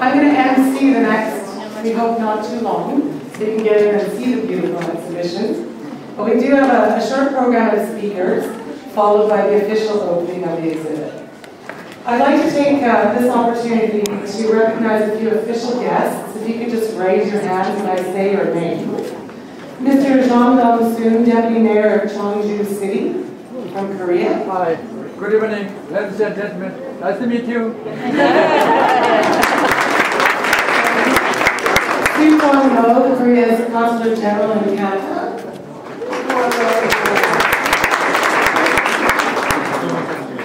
I'm going to MC the next, we hope not too long, so you can get in and see the beautiful exhibition. But we do have a short program of speakers, followed by the official opening of the exhibit. I'd like to take this opportunity to recognize a few official guests. If you could just raise your hands when I say your name. Mr. Jean Dong-soon, Deputy Mayor of Cheongju City from Korea. Hi. Good evening, ladies and gentlemen. Nice to meet you. Su Kwon-ho, Korea's Consul General in Canada.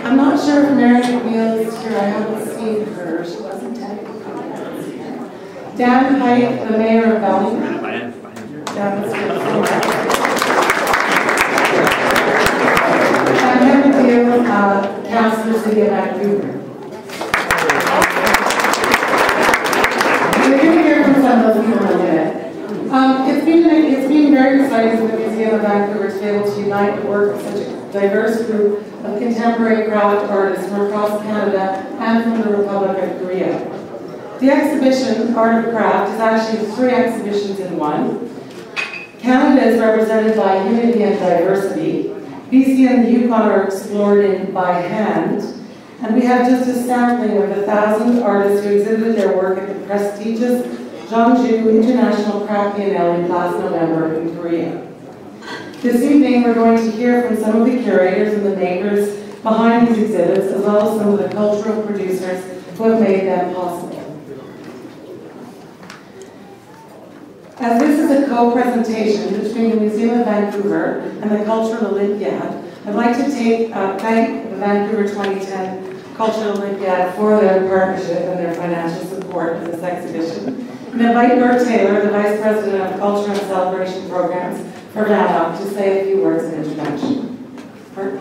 I'm not sure if Mary McNeil is here. I haven't seen her. She wasn't technically here. Dan Pike, the Mayor of Bellingham. Dan is here somewhere. And Henry Deal, Councillor City of Vancouver. We're going to hear from some of those people in a minute. It's been very exciting for the Museum of Vancouver to be able to unite the work of such a diverse group of contemporary craft artists from across Canada and from the Republic of Korea. The exhibition, Art of Craft, is actually 3 exhibitions in one. Canada is represented by unity and diversity. BC and the Yukon are explored in by hand. And we have just a sampling of 1,000 artists who exhibited their work at the prestigious Jeongju International Craft Biennale last November in Korea. This evening we're going to hear from some of the curators and the makers behind these exhibits, as well as some of the cultural producers who have made them possible. As this is a co-presentation between the Museum of Vancouver and the Cultural Olympiad, I'd like to thank the Vancouver 2010 Cultural Olympiad for their partnership and their financial support for this exhibition. And invite Bert Taylor, the Vice President of Culture and Celebration Programs for VANOC, to say a few words of introduction. Bert?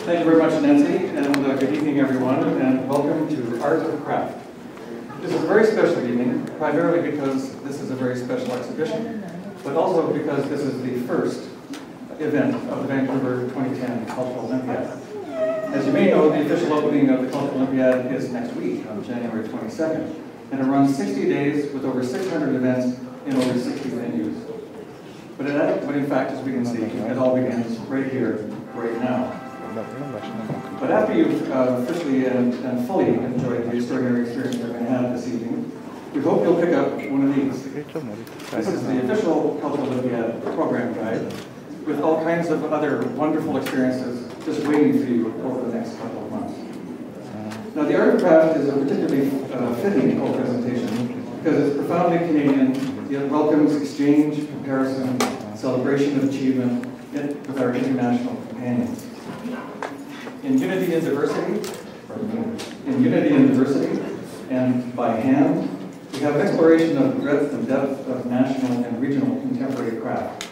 Thank you very much, Nancy, and good evening, everyone, and welcome to Art of Craft. This is a very special evening, primarily because this is a very special exhibition, but also because this is the first event of the Vancouver 2010 Cultural Olympiad. As you may know, the official opening of the Cultural Olympiad is next week on January 22nd, and it runs 60 days with over 600 events in over 60 venues. But in fact, as we can see, it all begins right here, right now. But after you've officially and fully enjoyed the extraordinary experience we're going to have this evening, we hope you'll pick up one of these. This is the official Cultural Olympiad program guide, with all kinds of other wonderful experiences just waiting for you over the next couple of months. Now, the Art of Craft is a particularly fitting co-presentation because it's profoundly Canadian, yet welcomes exchange, comparison, celebration of achievement with our international companions. In unity and diversity, and by hand, we have an exploration of the breadth and depth of national and regional contemporary craft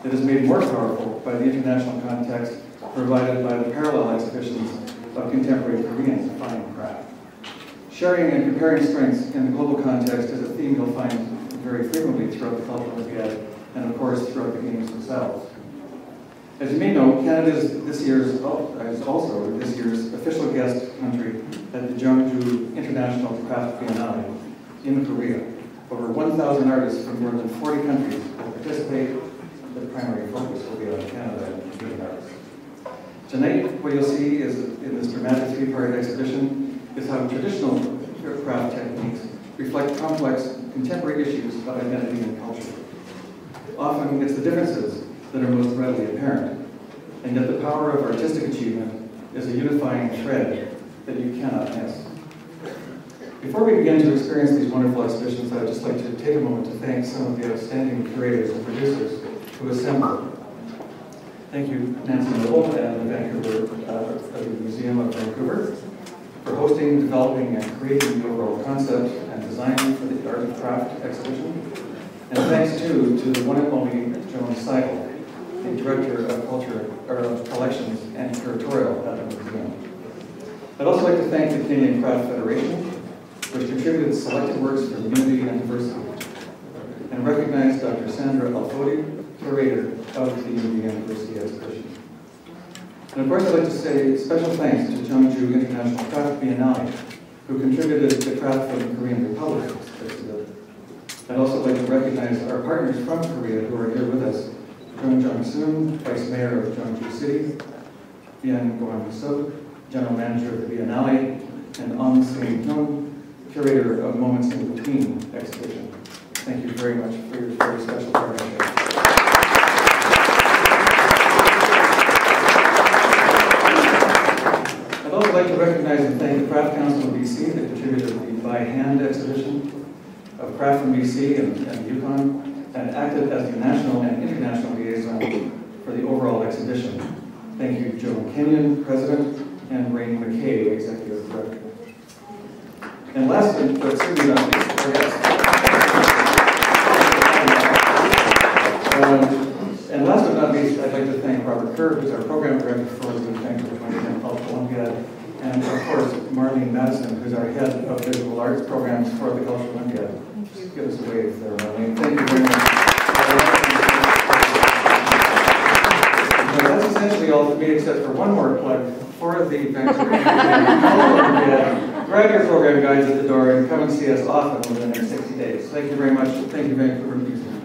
that is made more powerful by the international context provided by the parallel exhibitions of contemporary Korean fine craft. Sharing and comparing strengths in the global context is a theme you'll find very frequently throughout the Cultural Olympiad and, of course, throughout the games themselves. As you may know, Canada is also this year's official guest country at the Jeongju International Craft Biennale in Korea. Over 1,000 artists from more than 40 countries will participate. The primary focus will be on Canada and Korean arts. Tonight, what you'll see is in this dramatic 3-part exhibition is how traditional craft techniques reflect complex contemporary issues of identity and culture. Often, it's the differences that are most readily apparent, and yet the power of artistic achievement is a unifying thread that you cannot miss. Before we begin to experience these wonderful exhibitions, I'd just like to take a moment to thank some of the outstanding curators and producers who assembled. Thank you, Nancy Noble and the Vancouver Museum of Vancouver for hosting, developing, and creating the overall concept and design for the Art of Craft exhibition. And thanks too to the one and only Joan Seidel, the Director of Collections and Curatorial at the museum. I'd also like to thank the Canadian Craft Federation, which contributed selected works for unity and diversity, and recognize Dr. Sandra Alfodi, curator of the University exhibition. And of course, I'd like to say special thanks to Jeonju International Craft Biennale, who contributed the craft from the Korean Republic exhibit. I'd also like to recognize our partners from Korea who are here with us: Jung Jung-soon, Vice Mayor of Jeonju City; Bien Gwang-suk, General Manager of the Biennale; and Ahn Seung-hyun, Curator of Moments in Between exhibition. Thank you very much for your very special partnership. I'd also like to recognize and thank the Craft Council of BC that contributed the By Hand exhibition of craft from BC and Yukon, and acted as the national and international liaison for the overall exhibition. Thank you, Joan Kenyon, President, and Rain McKay, Executive Director. And last but certainly not least, I'd like to thank Robert Kerr, who's our Program Director for the Vancouver 2010 Cultural Olympiad, and of course, Marlene Madison, who's our Head of Visual Arts Programs for the Cultural Olympiad. Just give us a wave there, Marlene. Thank you very much. That's essentially all for me, except for one more plug for the Vancouver Cultural Olympiad. Grab your program guides at the door and come and see us often within the next 60 days. Thank you very much. Thank you, Vancouver Museum.